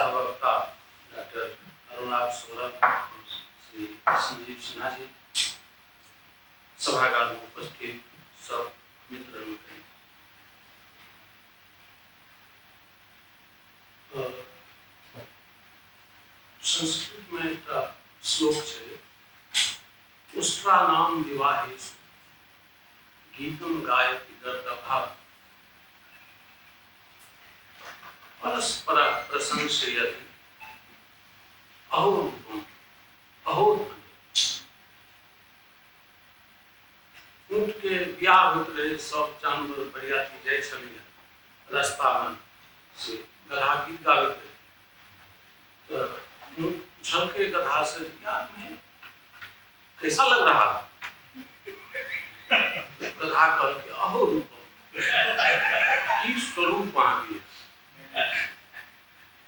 सहवक्ता doctor Arunabh Saurabh, Shri Sanjeev Sinha ji, सभागार में उपस्थित सब मित्र संस्कृत में एक श्लोक है, उष्ट्रा नाम विवाहेषु गीतम गायति गर्दभा परस्पर प्रशंसयति अहो रूपम अहो ध्वनि। ऊँट के ब्याह होते रहे, सब जानवर बरियाती जाय छलिए रास्ता में से गधा गीत गाबैत रहे, तो ऊँट छलके गधा से, यार मैं कैसा लग रहा? गधा कह के अहो रूपम, की स्वरूप वहां की।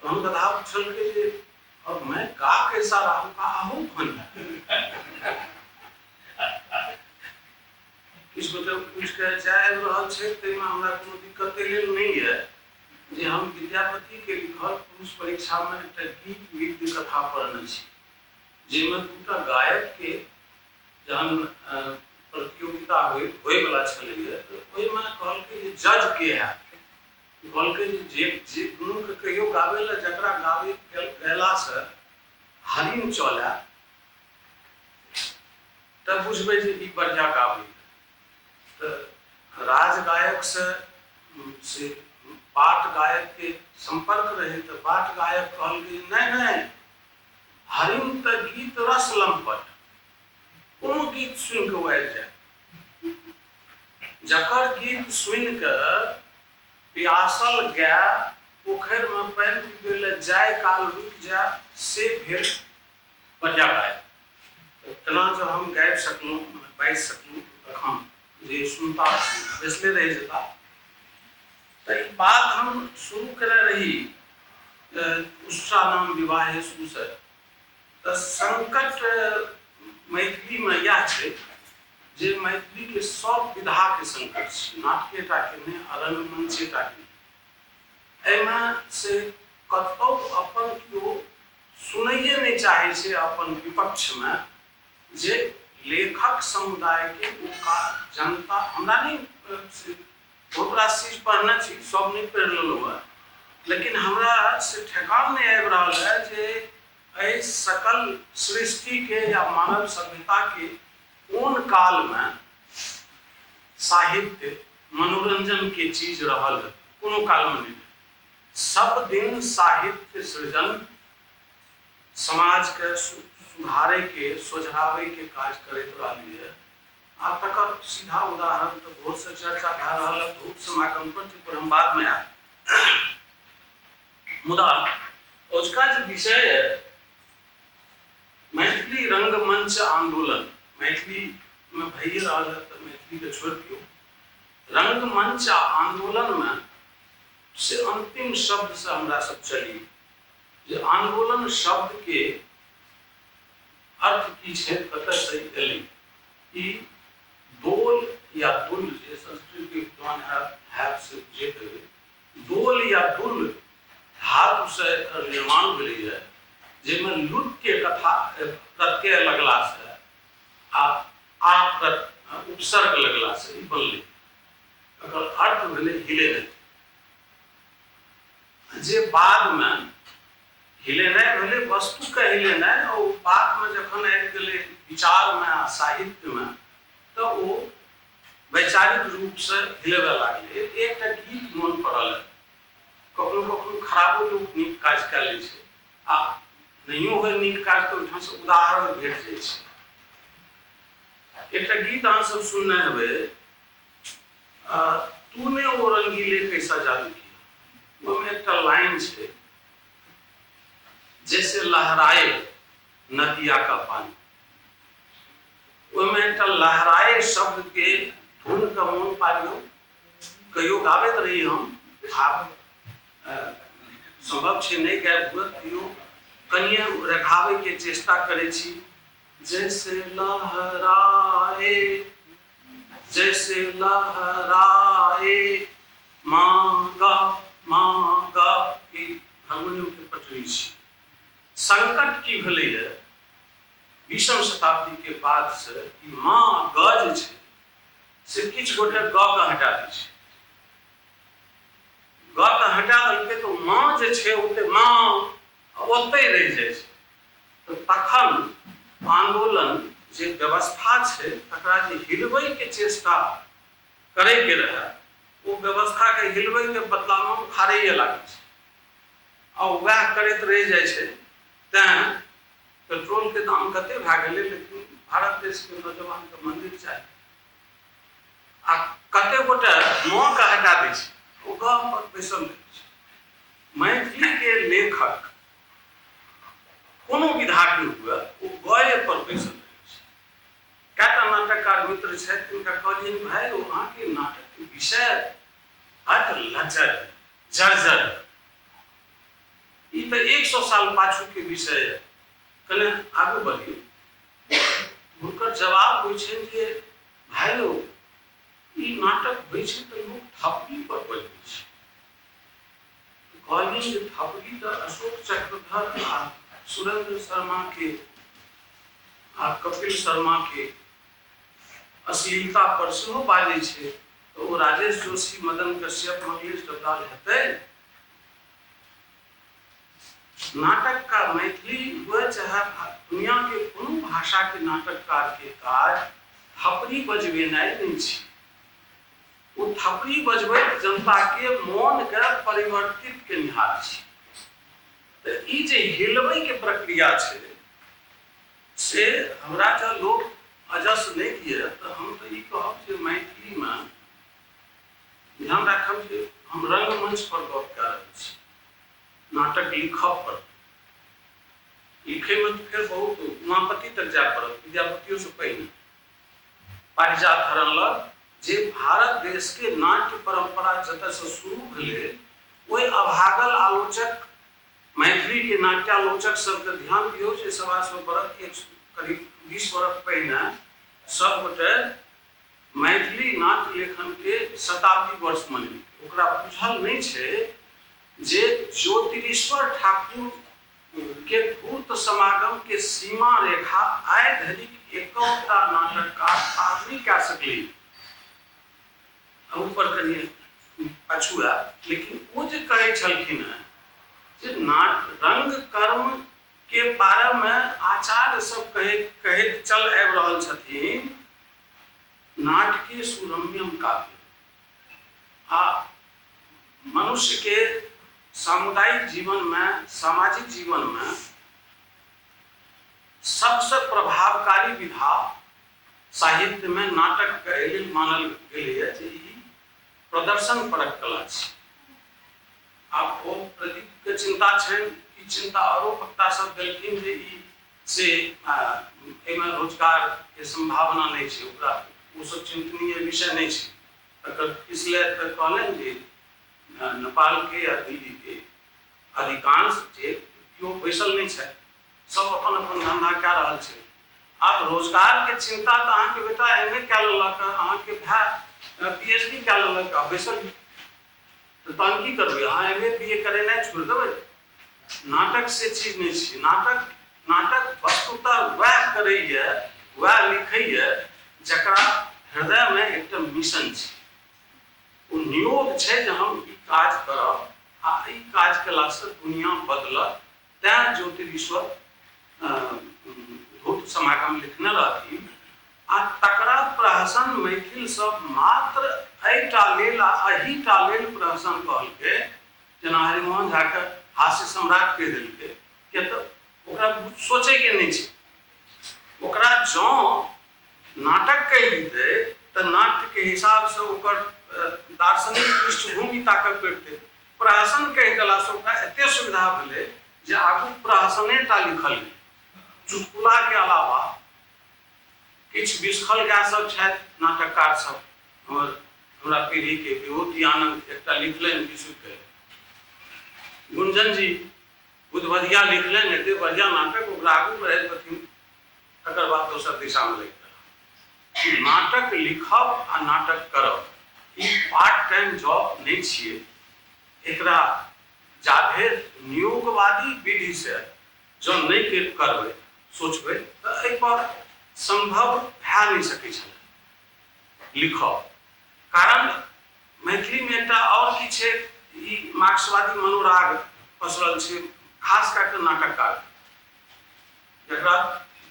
तो हम गधा उछल के, अब मैं का कैसा रहा? का अहो ध्वनि। किस मतलब कुछ कह जाए रहल छे, तेमा हमरा कोनो दिक्कत लेल नहीं है जे हम विद्यापति के लिखल पुरुष परीक्षा में एकटा गीत गीत कथा पढ़ने छी, जेमे दूटा गायक के जहन प्रतियोगिता होय वाला छलिए, तो ओहि में कहल के जज के है, कहल के जे दुनू के कहियो गावे ला, जकरा गावे गेला से हरिन चले तब बुझबे जे ई बढ़िया गावे। तो राज गायक से पाठ गायक के संपर्क रहे, तो पाठ गायक कहल के नहीं हरिन तो गीत रस लंपट, कोनो गीत सुन के आबि जाए, जकर गीत सुन के प्यासल गाय पोखर में पैर पीबे ले जाए काल रुक जाए, से भेल बढ़िया गाय। इतना जब हम गाबि सकलूँ, बाजि सकलूँ, तखन जे सुनता बैसले रह जेता। तो ई बात हम शुरू करे रही उष्ट्रा नाम विवाहेषु से। तो संकट मैथिली में यह है जे मैथिली के सब विधा के संकट, नाटकेटा के नहीं, रंगमंचेटा के, एहिमे से कतौ अपन केओ सुनैये नहीं चाहे छे अपन विपक्ष में, जे लेखक समुदाय के जनता हमरा नहीं बहुत रास चीज पढ़ने छी, सब नहीं पढ़ लेलहुँ है, लेकिन हमरा से ठेकान नहीं आबि रहा है जे एहि सकल सृष्टि के या मानव सभ्यता के कोन काल में साहित्य मनोरंजन के चीज रहल है, कोनो काल में नहीं। सब दिन साहित्य सृजन समाज के सुधारे के सोझरावे के काज करते रही है। आ तकर सीधा उदाहरण तो बहुत से चर्चा भा रहा है, बहुत समागम पर हम बाद में आए। मुदा उसका जो विषय है मैथिली रंगमंच आंदोलन, मैथिली में भई रहा है, तो मैथिली के छोड़ दियो। रंगमंच आंदोलन में से अंतिम शब्द से हमरा सब चली, जे आंदोलन शब्द के अर्थ की छे, कतऽ से एलै। ई दोल या दुल, जे संस्कृत के विद्वान है से जे कहे, दोल या दुल धातु से निर्माण भेलै है, जेमे लुट के कथा प्रत्यय लगला से आ उपसर्ग लगला से ई बनलै। अगर अर्थ भेलै हिले नहीं, जे बाद में हिले नहीं भेलै, वस्तु के हिले नहीं, और बाद में जखन आबि गेलै विचार में साहित्य में, तो वो वैचारिक रूप से हिलेबे लागलै। एकटा गीत मन पड़ल है, कखनो कखनो खराबो लोग नीक काज कऽ लै छै, आ नहियो होइ नीक काज तऽ ओहिठाम से उदाहरण भेट जाइ छै। एकटा गीत अहाँ सब सुनने हेबै, तूने वो रंगीले कैसा जादू किया। वो में एकटा लाइन छै, जैसे लहराए नदिया का पानी। वो में एकटा लहराए शब्द के धुन का मोन पालियो, कहियो गाबैत रही हम, आब संभव छै नहीं गाबि हुए, कहियो कनिए रेखावे के चेष्टा करे छी। जैसे लहराए, जैसे लहराए मांगा मांगा की हार्मोनियम के पटरी छी। संकट की भेलै है 20वीं शताब्दी के बाद से माँ ग जे छै से किछु गोटे ग के हटा दै छै। ग के हटा देलकै तो माँ जे छै ओते माँ ओते रहि जाइ छै। तो तखन आंदोलन जे व्यवस्था छै तकरा जे हिलबै के चेष्टा करे के रहे वो व्यवस्था के हिलबै के बदला में उखाड़ैए लागै छै और वह करैत रहि जाइ छै। तें पेट्रोल के दाम कते भए गेलै लेकिन भारत देश के नौजवान के मंदिर चाही आ कते गोटे माँ के हटा दै छै ओ ग पर बैसल रहै छै। मैथिली के लेखक कोनो विधा के हुए वो गए पर बैसल रहै छै। कएटा नाटककार मित्र छथि तिनका कहलियनि भाई वहाँ के नाटक के विषय हट लचर जर्जर ई तो 100 साल पाछू के विषय है कने आगू बढ़ी। हुनकर जवाब होइ छै जे भाइयो ई नाटक होइ छै तो लोग थपड़ी पर बैठे छै। कहलियनि जे थपड़ी तो अशोक चक्रधर आ सुरेंद्र शर्मा के आ कपिल शर्मा के अश्लीलता पर सेहो बाजै छै तो वो राजेश जोशी मदन कश्यप मंगलेश डबलाल हेतै। नाटक का मैथिली हुए चाहे दुनिया के कोनो भाषा के नाटककार के काज थपड़ी बजबेनाइ नहीं छै। वो थपड़ी बजबै जनता के मन के परिवर्तित के निहार छै। तो ई जे हिलबै के प्रक्रिया छै से हमरा जो लोग अजस नहीं किए तो हम तो ई कहब जे मैथिली में ध्यान राखब जे हम रंगमंच पर गप कऽ रहल छी। नाटक लिखब पर लिखे में तो फिर बहुत उमापति तक जाय पड़त विद्यापतियों से पहले पारिजात हरण लग जे भारत देश के नाट्य परंपरा जतऽ से शुरू भेलै ओहि अभागल आलोचक मैथिली के नाट्यालोचक सबके ध्यान दियौ जे 125 बरख करीब 20 बरख पहिने सब गोटे मैथिली नाट्य लेखन के शताब्दी वर्ष मनेलकै। ओकरा बुझल नहीं छै जे ज्योतिरीश्वर ठाकुर के धूर्त समागम के सीमा रेखा आय धरि एकौटा नाटककार पार नहीं कऽ सकलै। ऊपर कनिए पछुआ लेकिन वो जे कहै छलखिन हैं जे रंग कर्म के बारे में आचार्य सब कहैत चल आबि रहल छथिन नाटके सुरम्यम काव्य आ मनुष्य के सामुदायिक जीवन में सामाजिक जीवन में सबसे प्रभावकारी विधा साहित्य में नाटक के लेल मानल गेलै है जे ई प्रदर्शन परक कला छै। आब ओ प्रदीप के चिंता छनि ई चिंता आरो वक्ता सब देलखिन जे ई से एहिमे रोजगार के संभावना नहीं छै ओकरा वो सब चिंतनीय विषय नहीं छै। तकर इसलिए तो कहलन जे नेपाल के या दिल्ली के अधिकांश जे केओ बैसल नहीं छै सब अपन अपन धंधा कऽ रहल छै। आब रोजगार के चिंता तो अहाँ के बेटा एम ए कऽ लेलक अहाँ के भाई PhD कऽ लेलक बैसल तो तहन की करबै अहाँ एम ए BA करेनाइ छोड़ देबै। नाटक से चीज नहीं छै। नाटक वस्तुतः वह करैए वह लिखैए जकरा हृदय में एकटा मिशन छै ओ नियोग छै जे हम ई काज करब आ ई काज केला से दुनिया बदलत। तैं ज्योतिरीश्वर धूर्त समागम लिखने रहथिन आ तकरा प्रहसन मैथिल सब मात्र एहिटा लेल आ एहिटा लेल प्रहसन कहलकै जेना हरिमोहन झा के हास्य सम्राट कहि देलकै किया तऽ ओकरा सोचे के नहीं छै। ओकरा जँ नाटक कहि देतै तऽ नाट्य के हिसाब से ओकर दार्शनिक पृष्ठभूमि ताकऽ पड़तै। प्रहसन कहि देलासँ ओकरा एते सुविधा भेलै जे आगू प्रहसनेटा लिखल गेलै। चुटकुला के अलावा किछु बिसखल गाय सब छथि नाटककार सब हमरा पीढ़ी के विभूति आनंद एकटा लिखलनि विश्व के गुंजन जी बुधबधिया लिखलनि एते बढ़िया नाटक ओकरा आगू बढ़ैत छथिन तकर बाद दोसर दिशा में लग नाटक लिखब आ नाटक करब ई पार्ट टाइम जॉब नहीं छिए। एकरा जाधे नियोगवादी विधि से जो नहीं करबे सोचबे तो एहि पर संभव भए नहीं सकै छलै लिखब। कारण मैथिली में एकटा और की छै, ई मार्क्सवादी मनोराग पसरल छै, खास कऽ के नाटककार, जकरा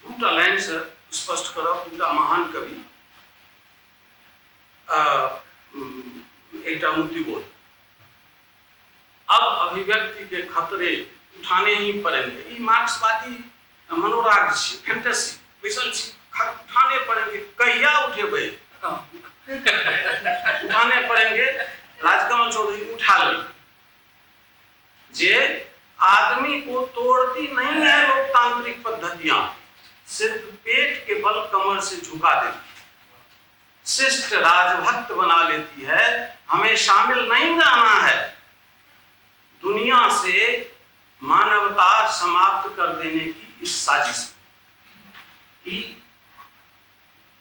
दूटा लाइन से स्पष्ट करब। दूटा महान कवि, एकटा मुक्तिबोध, अब अभिव्यक्ति के खतरे उठाने ही पड़ेंगे। ये मार्क्सवादी मनोराग छी, फैंटेसी बैसल छी, उठाने पड़ेंगे। कहिया उठेबे? उठाने पड़ेंगे। राजकमल चौधरी उठा ले। जे आदमी को तोड़ती नहीं है लोकतांत्रिक पद्धतियां, सिर्फ पेट के बल कमर से झुका देती, शिष्ट राजभक्त बना लेती है। हमें शामिल नहीं रहना है, दुनिया से मानवता समाप्त कर देने की इस साजिश में।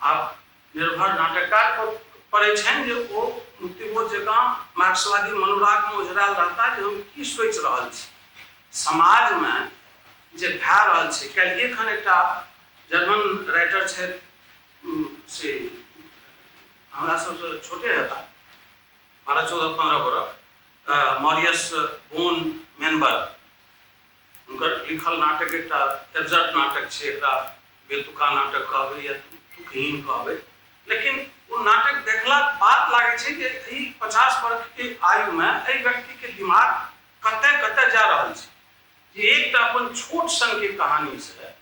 आप निर्भर नाटककार पर पड़े छन जे ओ मुक्तिबोध जकाँ मार्क्सवादी मनोराग में उजराल रहता जे हम की सोच रहल छी, समाज में जे भए रहल छै। काल्हि एखन एकटा जर्मन राइटर छै, से हमरा सबसे छोटे हेता, 12-14-15 बरख, मॉरियस बोन मेनबर्ग, उनकर लिखल नाटक एकटा एब्जर्ट नाटक छै, एकरा बेतुका नाटक कहबै या तुकहीन कहबै। लेकिन वो नाटक देखला बाद लागे छै जे 50 वर्ष के आयु में एहि व्यक्ति के दिमाग कते कते जा रहल छै। जे एकटा अपन छोट सन के कहानी से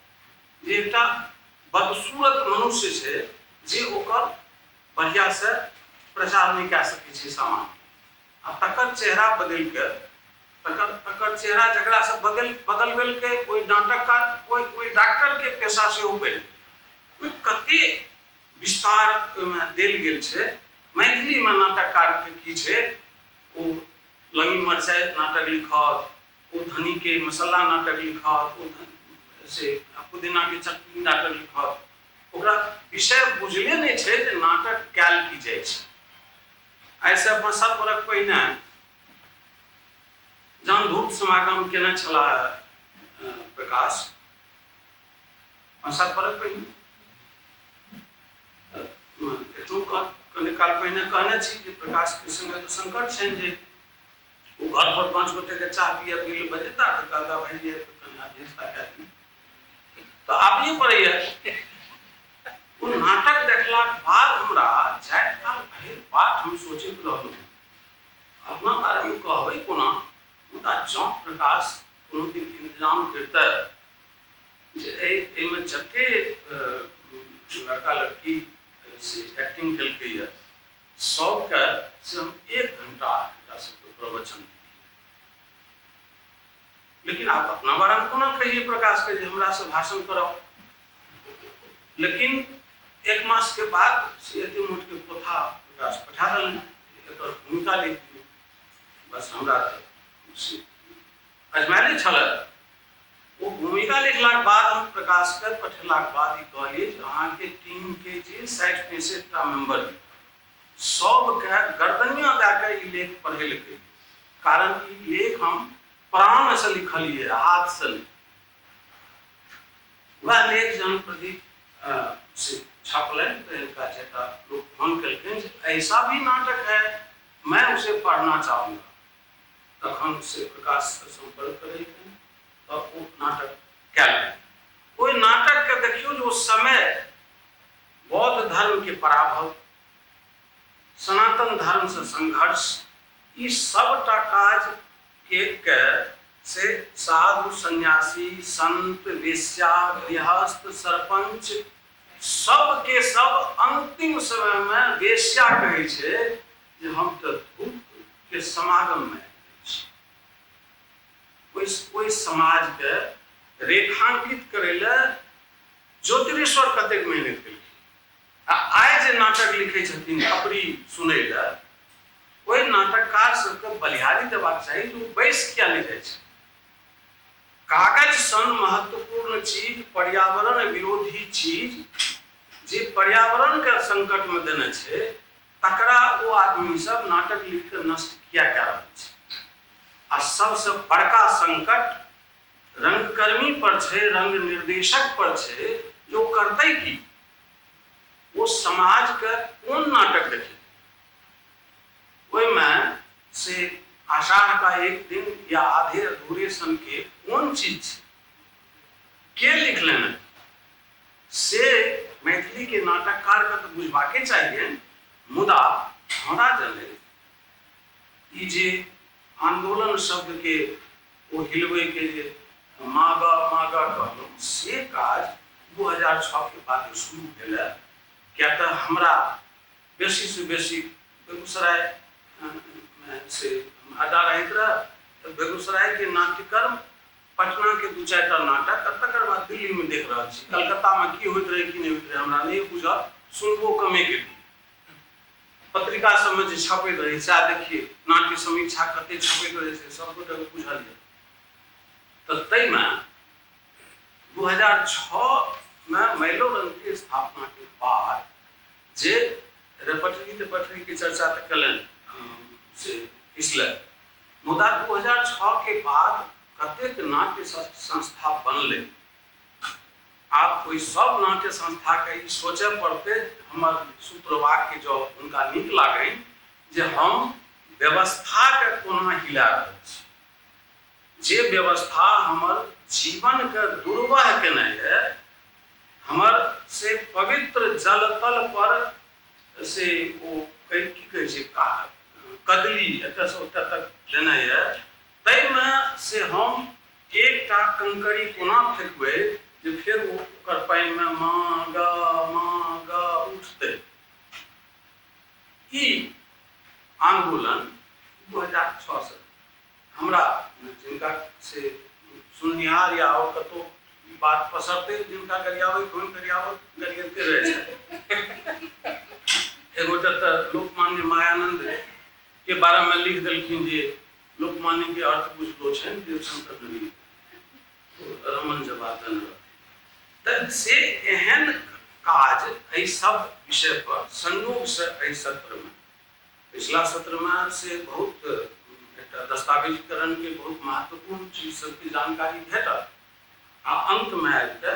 जे एकटा बदसूरत मनुष्य छै, जे ओकर बढ़िया से प्रचार नहीं कए सकै छै सामान, आ तकर चेहरा बदल के, तकर चेहरा जकरा से बदल गेल के कोई नाटककार, कोई डॉक्टर के पेशा से उबैल कते विस्तार में देल गेल छै। मैथिली में नाटककार के की छै, ओ लंगी मरचाई नाटक लिखत, ओ धनी के मसाला नाटक लिखत, ओ से पुदीना के चटनी नाटक लिखत, ओकरा विषय बुझले नहीं छै जे नाटक कैल की जाय छै। ऐसे 5-7 बरख पहिने जहन धूप समागम केने छला प्रकाश, 5-7 बरख पहिने, कने काल पहिने कहने छी जे प्रकाश के संगे तो संकट छै जे वो घर पर 5 गोटे के चाह पिए बिल बजेता तो कहता भाई ये तो कन्या भेजता क्या तो आप ये पढ़िए। वो नाटक देखला बाद हमरा जाय काल भरि बात हम सोचैत रहलहुँ, अपना बारे में कहबै कोना, मुदा जँ प्रकाश कोनो दिन इंतजाम करता जे एहिमे जते लड़का लड़की से एक्टिंग केलकै है, सबके से हम 1 घंटा एकरा सबके प्रवचन। लेकिन आप अपना बारे में कोना कहिए प्रकाश के हमरा से भाषण कराओ। लेकिन 1 मास के बाद से एते मोट के पोथा प्रकाश पठा देलनि, एकर भूमिका लिखिए। बस हमरा अजमाइले छल। वो भूमिका लिखला के बाद हम प्रकाश के पठेला के बाद कहलिए जे अहाँ के टीम के जे 60-65 मेंबर सब के गर्दनिया दे के ई लेख पढ़ेलकै। कारण ई लेख हम प्राण से लिखलिए, हाथ से। वह लेख जन प्रदीप से छपले तो इनका चेता लोग फोन करके ऐसा भी नाटक है, मैं उसे पढ़ना चाहूँगा। तखन से प्रकाश से संपर्क करे तो वो नाटक क्या है। कोई नाटक के देखियो जो समय बौद्ध धर्म के पराभव, सनातन धर्म से संघर्ष, ई सबटा काज एक से साधु सन्यासी संत वेश्या गृहस्थ सरपंच सब के सब अंतिम समय में वेश्या कहे छे जे हम तो धूप के समागम में कोई समाज के रेखांकित करे ले ज्योतिरेश्वर कतेक मेहनत केलखिन। आइ जे नाटक लिखे छथिन खबरी सुनै ले, कोई नाटककार सबके बलिहारी देबाक चाही जो बैस किया नहीं जाए छे। कागज सन महत्वपूर्ण चीज, पर्यावरण विरोधी चीज जे पर्यावरण के संकट में देने छे, तकरा वो आदमी सब नाटक लिख के नष्ट किया क्या रहल छे। आ सबसे बड़का संकट रंगकर्मी पर छे, रंग निर्देशक पर छे, जो करते की वो समाज के कौन नाटक देखे, में से आषाढ़ का एक दिन या आधे अधूरे सन के कौन चीज के लिख लेना से मैथिली के नाटककार का तो बुझबाके चाहिए। मुदा हमरा जने ई जे आंदोलन शब्द के वो हिलवे के जे मागा मागा कहलो से काज 2006 के बाद शुरू भेल। क्या तो हमरा बेसी से बेसी बेगूसराय से अड्डा रहत रहा, तो बेगूसराय के नाट्यकर्म, पटना के 2-4टा नाटक, तकर बाद दिल्ली में देख रहा छी। कलकत्ता में की होइत रहे कि नहीं होइत रहे हमरा नहीं बुझल, सुनबो कमे के पत्रिका सब में जे छपैत रहे से देखिए नाट्य समीक्षा कते छपैत रहे से सब गोटे बुझल है। तो तई में 2006 में मैलोरंग के स्थापना के बाद जे रेपटरी की चर्चा तक कलन से इसलिए मुदा 2006 के बाद कतेक नाट्य संस्था बनले। आप कोई सब नाट्य संस्था के सोचे पड़ते हमर सूत्रवाक्य जो उनका नीक लागे जे हम व्यवस्था के कोना हिला रहल छी, जे व्यवस्था हमर जीवन के दुर्वह केने है, हमर से पवित्र जल तल पर से वो की कहे छै कदली एत से ओत तक लेना है, तै में से हम एकटा कंकड़ी कोना फेंकबे जे फिर वो कर पाइन में मागा उठते। ई आंदोलन 2006 से हमरा जिनका से सुनिहार या और कतो बात पसरते जिनका गरियावे कोन गरियावे गरियते रहे छै। एगो त लोकमान्य मायानंद के बारे में लिख देलखिन जे लोकमान्य के अर्थ बुझलो छन देव शंकर नबी रमन जवातन त से एहन काज एहि सब विषय पर संयोग से एहि सत्र में पिछला सत्र में से बहुत दस्तावेजीकरण के बहुत महत्वपूर्ण चीज सबकी जानकारी भेटल। आ अंत में आबिके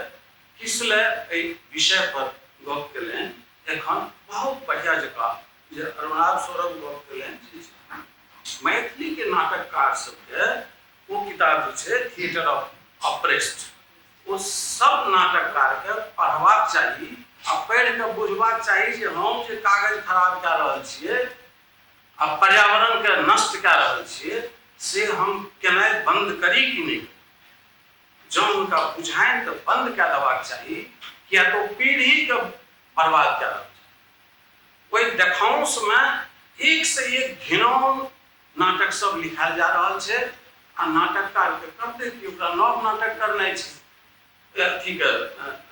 किसले एहि विषय पर गप केलें एखन बहुत बढ़िया जगह जे अरुणाब सौरभ गप केलें मैथिली के नाटककार सबके वो किताब जे छै थिएटर ऑफ ऑपरेस्ट, वो सब नाटककार के पढ़बाक चाहिए आ पढ़ के बुझबाक चाहिए जे हम जे कागज खराब कऽ रहल छियै आ पर्यावरण के नष्ट कऽ रहल छियै से हम केनाइ बंद करी कि नहीं। जब उनका बुझाइन तो बंद कऽ देबाक चाहिए, किया तो पीढ़ी के बर्बाद कऽ रहल छै। ओहि देखांश में एक से एक घिनौन नाटक सब लिखायल जा रहल छै आ नाटककार के करते कि ओकरा नव नाटक करनाइ छै अथी के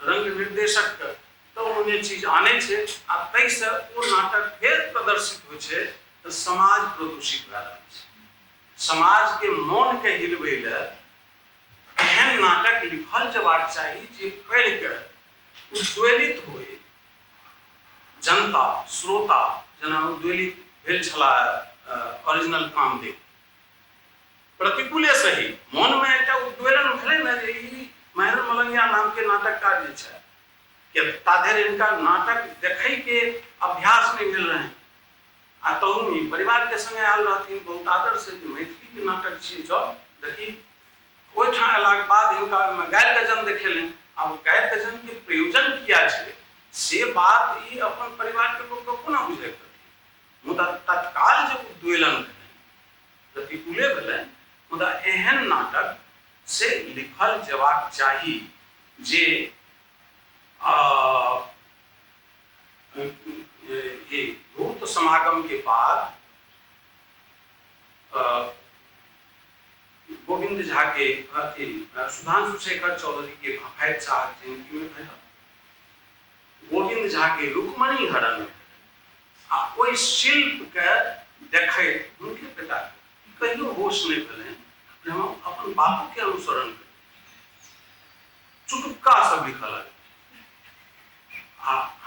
रंग निर्देशक के तो उन्हें चीज आने छै आ तै से वो नाटक फेर प्रदर्शित होइ छै तो समाज प्रदूषित भऽ रहल छै। समाज के मन के हिलबै ले एहन नाटक लिखल जबाक चाही जे पढ़ि के उद्वेलित होए जनता श्रोता, जेना उद्वेलित भेल छलाह ओरिजिनल कामदेव, प्रतिकूले सही मन में एकटा उद्वेलन भेलै न जे ई महर मलंगिया नाम के नाटककार जे छै कि ताधर इनका नाटक देखै के अभ्यास नहीं मिल रहे आ तहु परिवार के संगे आयल रहथिन बहुत आदर से मैथिली के नाटक छी जो देखी ओहिठाम अयलाक बाद हिनका गारि गजन देखेलनि। आब गारि गजन के प्रयोजन किया छै से बात ई अपन परिवार के लोग कोना बुझे करथिन। मुदा तत्काल जे उद्वेलन प्रतिकूले भेलै, मुदा एहन नाटक से लिखल जबाक चाही जे ये भूत समागम के बाद गोविंद झा के अथी सुधांशु शेखर चौधरी के भफैत साहब जिनकी में भेटल, गोविंद झा के रुक्मणी हरण आ ओहि शिल्प के देखे उनके पिता कहियो होश नहीं भेलै जे हम अपन बापू के अनुसरण करी, चुटुक्का सब लिखल लगे।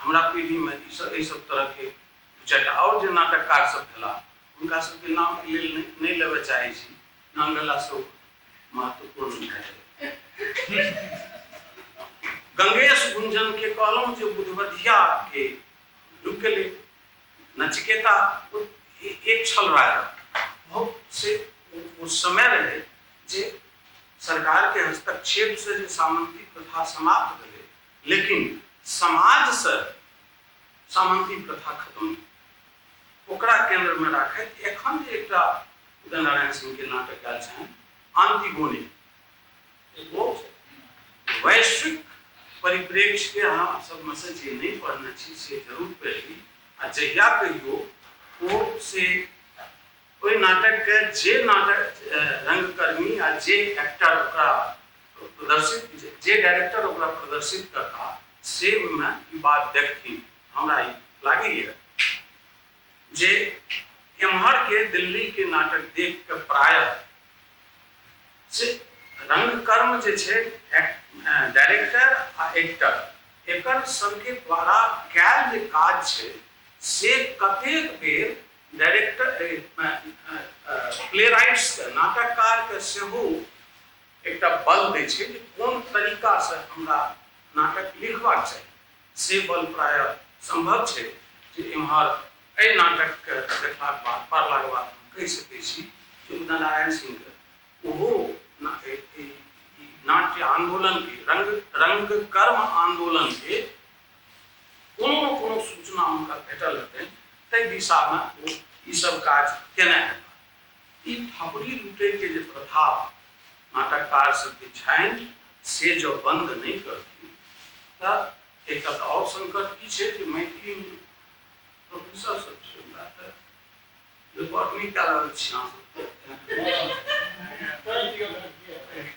हमरा पीढ़ी में ई सब तरह के चारिटा और जे नाटककार सब भेला उनका सबके नाम नहीं लेबे चाहे छी, नांगला से महत्वपूर्ण है। गंगेश गुंजन के कॉलम जो बुधवधिया के रुकले नचिकेता एक छल रहा बहुत से उस समय रहे जे सरकार के हस्तक्षेप से जो सामंती प्रथा समाप्त करे, लेकिन समाज से सामंती प्रथा खत्म ओकरा केंद्र में राखे। एखन एक उदय नारायण सिंह के नाटक आयल छनि आंतिगोनी, वो वैश्विक परिप्रेक्ष्य के अहाँ सब में से जे नहीं पढ़ने छी से जरूर पढ़ी। आ जहिया कहियो वो से कोई नाटक के जे नाटक रंगकर्मी आ जे एक्टर ओकरा प्रदर्शित जे डायरेक्टर ओकरा प्रदर्शित करता से में ई बात देखती हमरा लागी है जे एम्हर के दिल्ली के नाटक देख के प्राय से रंगकर्म जे छे डायरेक्टर आ एक्टर एकर सबके द्वारा कैल जे काज छे से कतेक बेर डायरेक्टर प्लेराइट्स के नाटककार के सेहो एकटा बल दै छै जे कोन तरीका से हमरा नाटक लिखबाक चाही। से बल प्राय संभव छै जे इम्हर एहि नाटक के देखलाक बाद पढ़लाक बाद हम कहि सकै छी जे उदय नारायण सिंह के ओहो नाट्य आंदोलन के रंग कर्म आंदोलन के कोनो सूचना हुनका भेटल हेतनि ताहि दिशा में वो ई सब काज केने हेता। ई थपड़ी लूटे के जे प्रथा नाटककार सबके छनि से जो बंद नहीं करती तऽ एक और संकट की छै जे मैथिली प्रोफेसर सब छै हमरा तऽ रिपोर्ट नहीं कऽ रहल छी अहाँ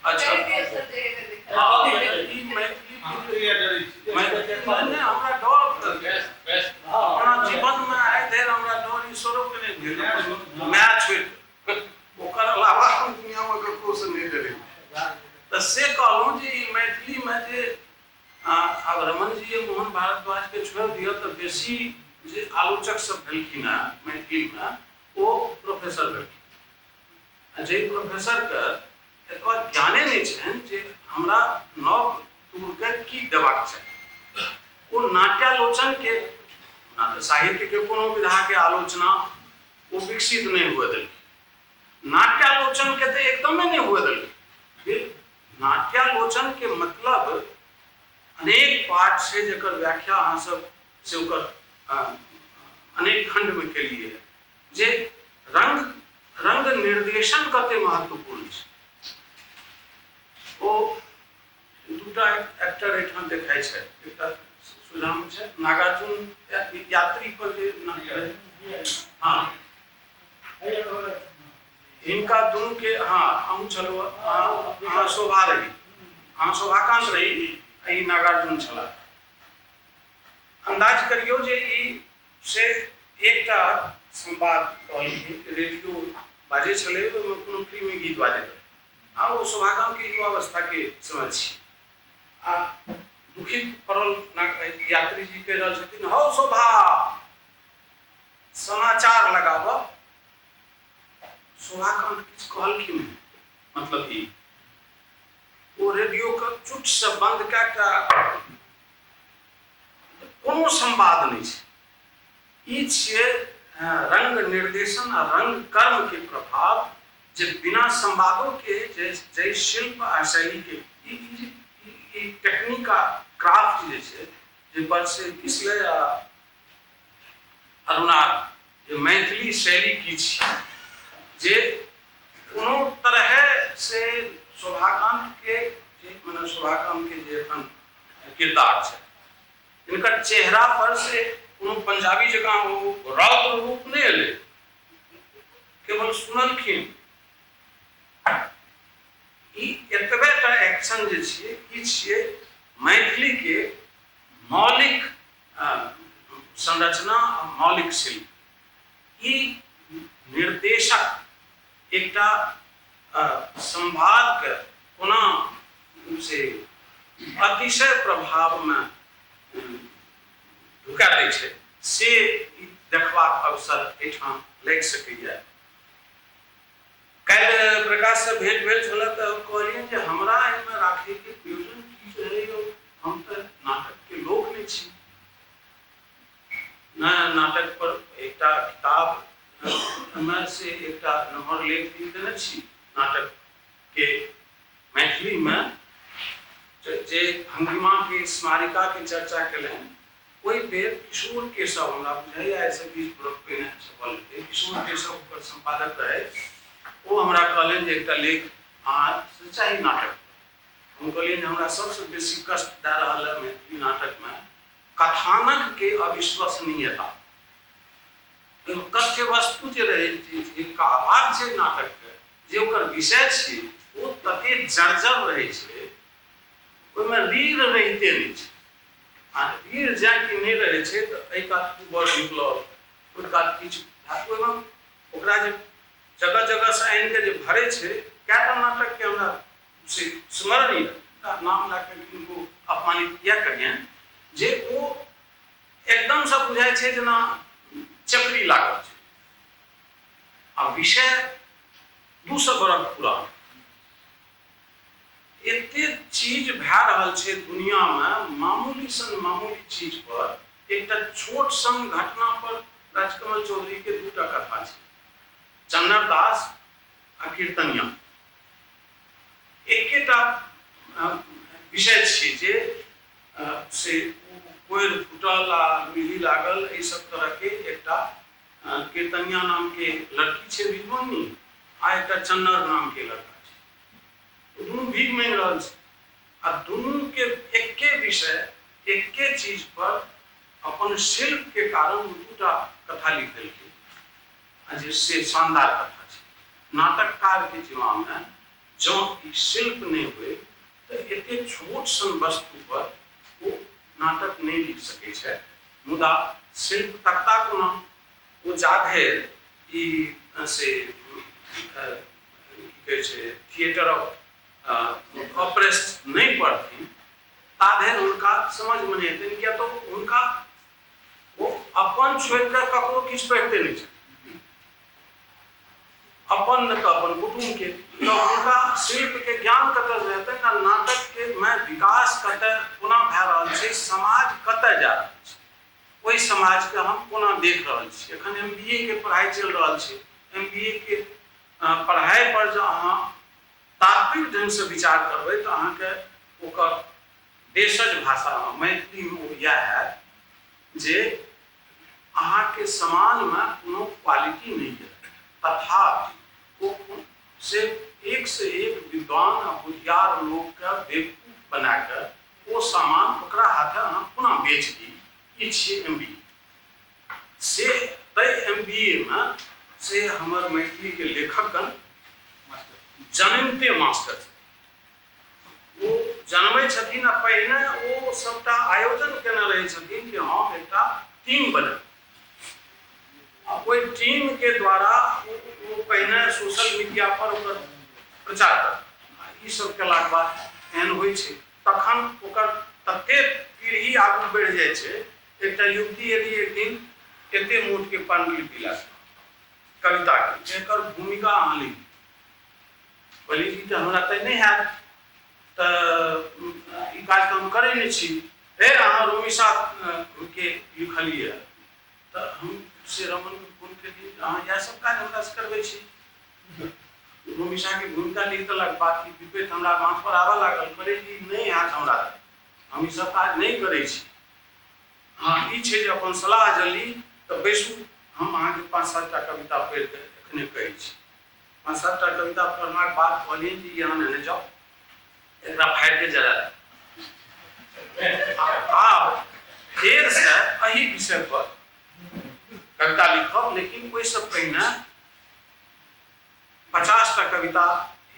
अच्छा हाँ ई मैथिली मैंने हमरा डर अपना जीवन में आए धरि हमरा डर ईश्वरों के नहीं भेल मैं छोड़ ओकर अलावा हम दुनिया में ककरो से नहीं डरे तो से कहलहुँ जे ई मैथिली में जे अब रमन जी मोहन भारद्वाज के छोड़ दिया तो बेसी जे आलोचक सब भेलखिन हैं मैथिली में वो प्रोफेसर भेलखिन जे प्रोफेसर के एतबा ज्ञाने नहीं छनि जे हमरा नव तूर के की देबाक चाही। वो नाट्यालोचन के साहित्य के कोनो विधा के आलोचना वो विकसित नहीं हुए देलखिन। नाट्यालोचन के तो एकदम नहीं हुए देलखिन। नाट्यालोचन के मतलब अनेक पाठ से जकर व्याख्या अहाँ सब से ओकर अनेक खंड में के लिए है जे रंग निर्देशन कते महत्वपूर्ण है। वो दूटा एक्टर एठाम देखाय छै, एकटा सुझाव छै नागार्जुन यात्री पर जे हाँ इनका दोनों के हाँ हम चलो हाँ शोभा रही हाँ शोभाकांत रही ई नागार्जुन छला। अंदाज करियो जे ई से एकटा संवाद रेडियो बाजे छले कोनो फिल्म में गीत बाजे आ वो शोभाकांत के युवावस्था के समय छी आ दुखित पड़ल यात्री जी कह रहल छथिन हौ शोभा समाचार लगाब। शोभाकांत किछु कहलखिन मतलब ई वो रेडियो के चुट से बंद कऽ कोनो संवाद नहीं छै। ई छियै रंग निर्देशन आ रंग कर्म के प्रभाव जे बिना संवादों के जे शिल्प आ शैली के ई टेक्निक आ क्राफ्ट जे छै जे बरसे पिछले अरुणा जे मैथिली शैली की छै जे कोनो तरह से शोभाकांत के जे एखन किरदार छै इनका चेहरा पर से कोनो पंजाबी जगह रौद्र रूप नहीं एले, केवल सुनलखिन। ई एतबेटा एक्शन जे छियै ई छियै मैथिली के मौलिक संरचना मौलिक शिल्प। ई निर्देशक एकटा संवाद के कोना से अतिशय प्रभाव में ढुका दै छै से देखबाक अवसर एठाम लागि सकैए। कल प्रकाश से भेंट भेल छल तो कहलिए जे हमरा एहिमे राखे के प्रयोजन की रहे, हम तो नाटक के लोक नहीं छी, न नाटक पर एक किताब में से एक नम्हर लेख लिख देने छी नाटक के मैथिली में जे भंगिमा के स्मारिका के चर्चा कलन ओहि बेर किशोर केशव हमरा बुझाइया ऐसे 20 बरस पहिने छपल रहै, किशोर केशव ओकर संपादक रहे, वो हमरा कहलन जे एकटा लेख सच्चाई नाटक। हम कहलिए हमरा सबसे बेसी कष्ट दे रहल है मैथिली नाटक में कथानक के अविश्वसनीयता, कथ्य वस्तु जे रहे कहबाक छै नाटक के जे ओकर विषय छै ओ तते जर्जर रहे छै, ओहिमे रीढ़ रहिते नहीं छै, आ रीढ़ जाए कि नहीं रहे छै तो एहि कात बड़ निकलल ओहि कात किछु ओहिमे ओकरा जे जगह जगह से आनि के जे भरे छै, कएटा नाटक के हमरा से स्मरण नाम ला के किनको अपमानित किया करियन जे ओ एकदम से बुझाय छै जेना चक्री लागल छै, आ विषय 200 बरस पुरान। एते चीज भए रहल छै दुनिया में, मामूली सन मामूली चीज पर एक छोट सन घटना पर राजकमल चौधरी के 2टा कथा छै, चन्नर दास आ कीर्तनिया। एकेटा विषय छै जे से कोयर फुटल आ मिली लागल एहि सब तरह के एकटा कीर्तनिया नाम के लड़की छै विद्वानी, आ एकटा चन्नर नाम के लड़का छै, दोनों भीख मांगि रहल छै, आ दोनों के एके विषय एके चीज पर अपन शिल्प के कारण 2टा कथा लिख देलकै, जिससे शानदार कथा छै। नाटककार के जीवा में जो शिल्प नहीं हुए तो एते छोट सन वस्तु पर वो नाटक नहीं लिख सके छै, मुदा शिल्प तकता कोना वो जाधे ई से कहे छै थिएटर ऑफ ऑपरेस्ट नहीं पढ़ती ताधे उनका समझ में नहीं आते, क्या तो उनका वो अपन छोड़ कर ककरो किछु पढ़ते नहीं छै, अपन न तो अपन कुटुंब के, तो उनका शिल्प के ज्ञान कतऽ रहते ना, नाटक के में विकास कतऽ कोना भए रहल छै, समाज कतऽ जा रहल छै, ओहि समाज के हम कोना देख रहल छी। एखन MBA के पढ़ाई चल रहल छै, MBA के पढ़ाई पर जो अहाँ तात्विक ढंग से विचार करबै तो अहाँ के ओकर देशज भाषा मैथिली में यह है जे अहाँ के समान में कोनो क्वालिटी नहीं है, तथापि वो से एक विद्वान और बुद्धियार लोग का बेवकूफ बनाकर वो सामान ओकरा हाथे अहाँ पुनः बेच दी, ई छै MBA से। तै MBA में से हमर मैथिली के लेखकगण जन्मते मास्टर वो जन्मै छथिन, आ पहिने वो सबटा आयोजन केने रहै छथिन कि हम एकटा टीम बनब, कोई टीम के द्वारा वो पहिने सोशल मीडिया पर ओकर प्रचार कर, ई सब केलाक बाद एहन होइ छै तखन ओकर तते पीढ़ी आगू बढ़ जाय छै। एकटा युवती एली एक दिन एते मोट के पांडुलिपि ला कविता के जेकर भूमिका अहाँ लिखी, बोली कि हमरा तय नहीं हैत तऽ ई काज तऽ हम करै नहि छी, फेर अहाँ रोमिशा के लिखलिए तऽ हम से रमन के फोन केलिए अहाँ इएह सब काज हमरा से करबै छी, रोमिशा के भूमिका लिख देलक, बाकी विपेट हमरा माथ पर आबऽ लागल, बोले कि नहीं हैत हमरा, हम ई सब काज नहीं करै छी। हाँ ई छै जे अपन सलाह जल्दी तऽ बैसू, हम अहाँके 5-7 टा कविता पढ़ि के एखने कहै छी। 5-7 टा कविता पढ़लाक बाद कहलिए कि यहाँ लेने जाओ एकरा फाड़ि के जरा आब फेर से एही विषय पर कविता लिखब, लेकिन ओहि से पहिने 50 टा कविता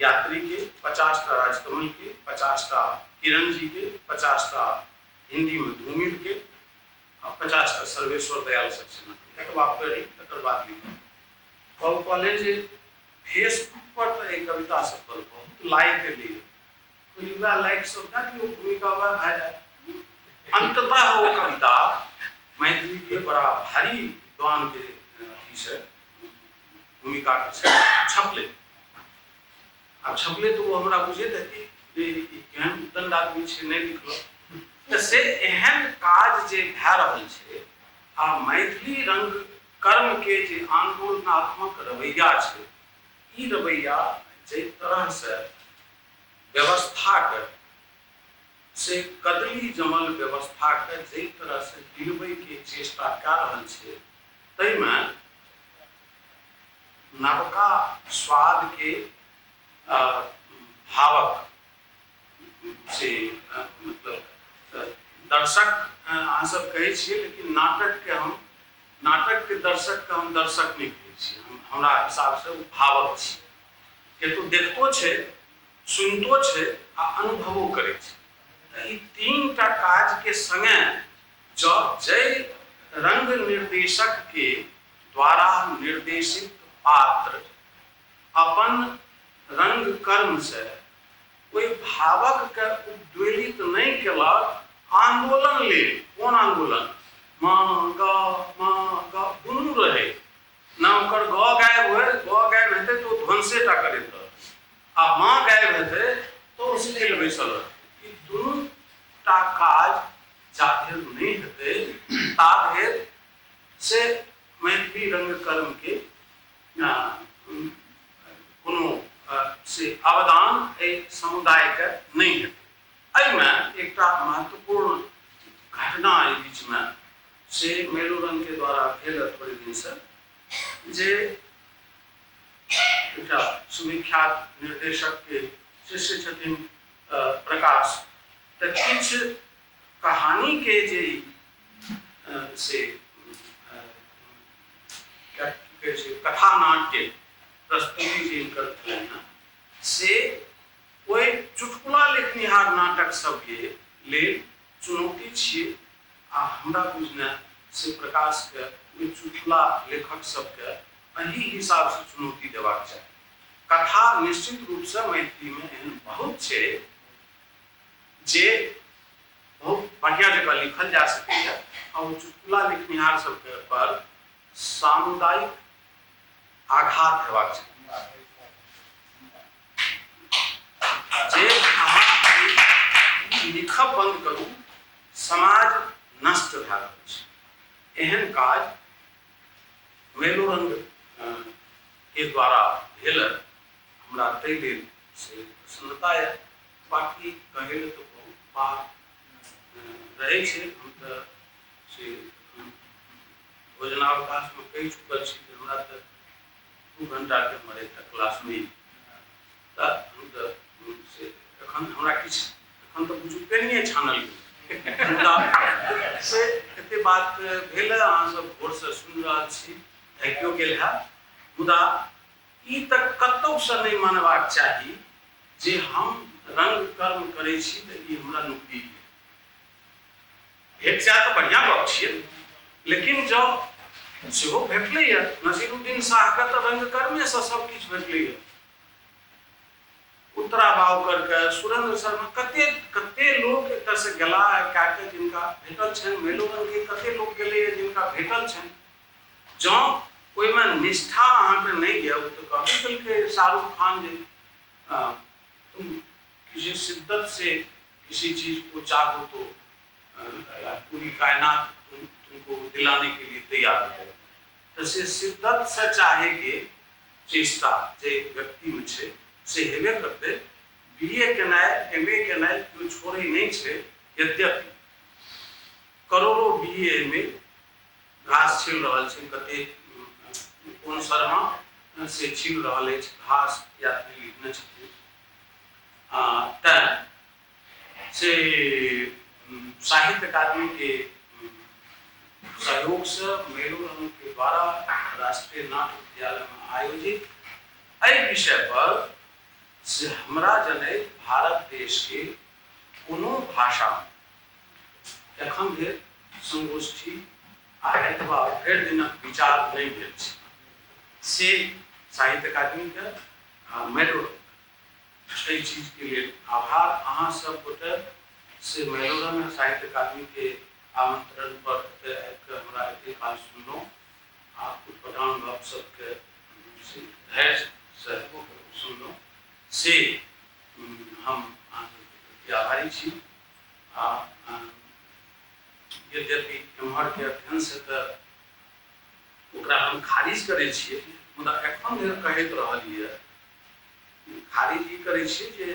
यात्री के, 50 टा राजकमल के, 50 टा किरण जी के, 50 टा हिंदी में धूमिल के, 50 टा सर्वेश्वर दयाल सक्सेना के, एक बात करी तकर बाद लिखब। और कॉलेज फेसबुक पर तो एक कविता सब पर बहुत लाइक के लिए कोई लाइक सब ना कि वो भूमिका हुआ है, अंततः वो कविता मैथिली के बड़ा भारी विद्वान के से भूमिका के छपले अब छपले तो वो हमरा बुझे थे कि केहन दंड आदमी छै नहीं लिखल तो से एहन काज जे भए रहल छै आ मैथिली रंग कर्म के जे आंदोलनात्मक रवैया छै ई रवैया जे तरह से व्यवस्था के से कदली जमल व्यवस्था के जे तरह से गिरबै के चेष्टा कऽ रहल छै तैमे नवका स्वाद के भावक से मतलब दर्शक अहाँ सब कहै छियै लेकिन नाटक के दर्शक के हम दर्शक नहीं कहै छियै हमरा हिसाब से भावक छी के तो देखतो छै सुनतो छै आ अनुभवो करै छै। ई तीन टा काज के संगे जब जय रंग निर्देशक के द्वारा निर्देशित पात्र अपन रंग कर्म से कोई भावक के उद्वेलित नहीं केलक आंदोलन ले कौन आंदोलन माँ गा दुनू रहे ना ओकर ग गायब हेतै तो ध्वंसे टा करैत आ माँ गायब हेतै तो स्थिर बैसल रहतै। ई दुनू टा काज जाधरि नहीं हेतै ताधरि से मैथिली रंग कर्म के कोनो से अवदान एक समुदाय के नहीं हेतै। एहिमे एकटा महत्वपूर्ण घटना एहि बीच में से मेलोरंग के द्वारा भेल थोड़े दिन से जे एकटा सुविख्यात निर्देशक के शिष्य छथिन प्रकाश तऽ किछु कहानी के जे से कथा नाट्य प्रस्तुति जिनकर भेलनि से ओहि चुटकुला लिखनिहार नाटक सबके लेल चुनौती छियै आ हमरा बुझना से प्रकाश के ओहि चुटकुला लेखक सबके एही हिसाब से चुनौती देबाक चाही। कथा निश्चित रूप से मैथिली में एहन बहुत छै जे बहुत बढ़िया जगह लिखल जा सकैए और चुटकुला लिखनिहार सबके पर सामुदायिक आघात हेबाक चाही। जे अहाँ लिखब बंद करू समाज नष्ट भए रहल छै एहन काज मेलोरंग के द्वारा भेल हमरा ताहि लेल से प्रसन्नता है। बाकी कहै लेल तो बहुत बात रहै छै हम तऽ से भोजनावकाश में कहि चुकल छी कि हमरा तऽ 2 घंटा के हमर एकटा क्लास में हम तऽ से एखन हमरा किछु एखन तऽ बुझू पेनिए छानल गेल से एते बात भेल अहाँ सब भोर से सुनि रहल छी थाकियो गेल है मुदा ई तऽ कतौ से नहीं मानबाक चाही जे हम रंग कर्म करै छी तऽ ई हमरा नौकरी भेट जाए तऽ बढ़िया गप छियै लेकिन जब सेहो भेटलैए नसीरुद्दीन शाह के तऽ रंग कर्मे से सब किछु भेटलैए उत्तरा बावकर के सुरेंद्र शर्मा कते लोग एतऽ से गेला के जिनका भेटल छनि मेलोरंग के कते लोग गेले जिनका भेटल छनि जँ ओहिमे निष्ठा अहाँके नहीं है वो तो कहबे केलकै शाहरुख खान जी तुम किसी शिद्दत से किसी चीज को चाहो तो पूरी कायनात तुमको दिलाने के लिए तैयार है। तो से शिद्दत से चाहे के चेष्टा जे व्यक्ति में छे से हेबे करते बीए केनाइ एमए केनाइ केओ छोड़े नहीं छे यद्यपि करोड़ों बीए में घास छील रहल छै कते कोन शर्मा से छील रहल अछि घास यात्री लिखने छथिन तऽ से साहित्य अकादमी के सहयोग से मेलोरंग के द्वारा राष्ट्रीय नाट्य विद्यालय में आयोजित एहि विषय पर से हमरा जनै भारत देश के कोनो भाषा एखन धरि संगोष्ठी अथवा भरि दिनक विचार नहीं भेल छै से साहित्य अकादमी के मेलोरंग एहि चीज के लिए आभार अहाँ सब गोटे से मेलोरंग साहित्य अकादमी के आमंत्रण पर हमरा एते काल सुनलहुँ आ उटपटांग गप सबके धैर्य से सुनलहुँ से हम प्रति आभारी छी। यद्यपि एम्हर के अध्ययन से तो ओकरा हम खारिज करे छियै, मुदा एखन धरि कहैत रहलियै, खारिज ई करे छियै जे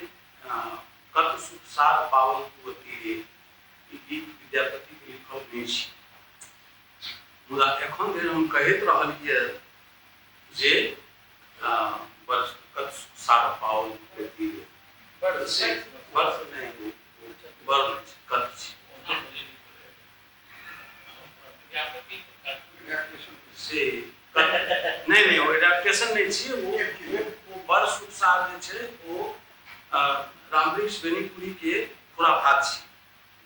कत सुख सार पावल तू तीरे, ई गीत विद्यापति के लिखल नहीं छी। मुदा एखन धरि हम कहैत रहलियै जे कत सुख सार पावल तू तीरे, बड़ से वर्ष नहीं वर्ष कत छी से नहीं वो एडेप्टेशन नहीं छी, वो बड़ सुख सार जे छै वो रामवृक्ष बेनीपुरी के खुराफात छी,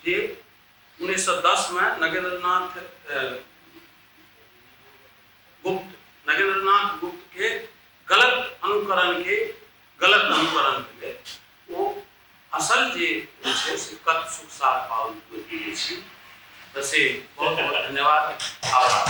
जे 1910 में नगेंद्रनाथ गुप्त के गलत अनुकरण के लिए वो असल जे छै से कत सुख सार पावल तू तीरे छी। से बहुत बहुत धन्यवाद, आभार।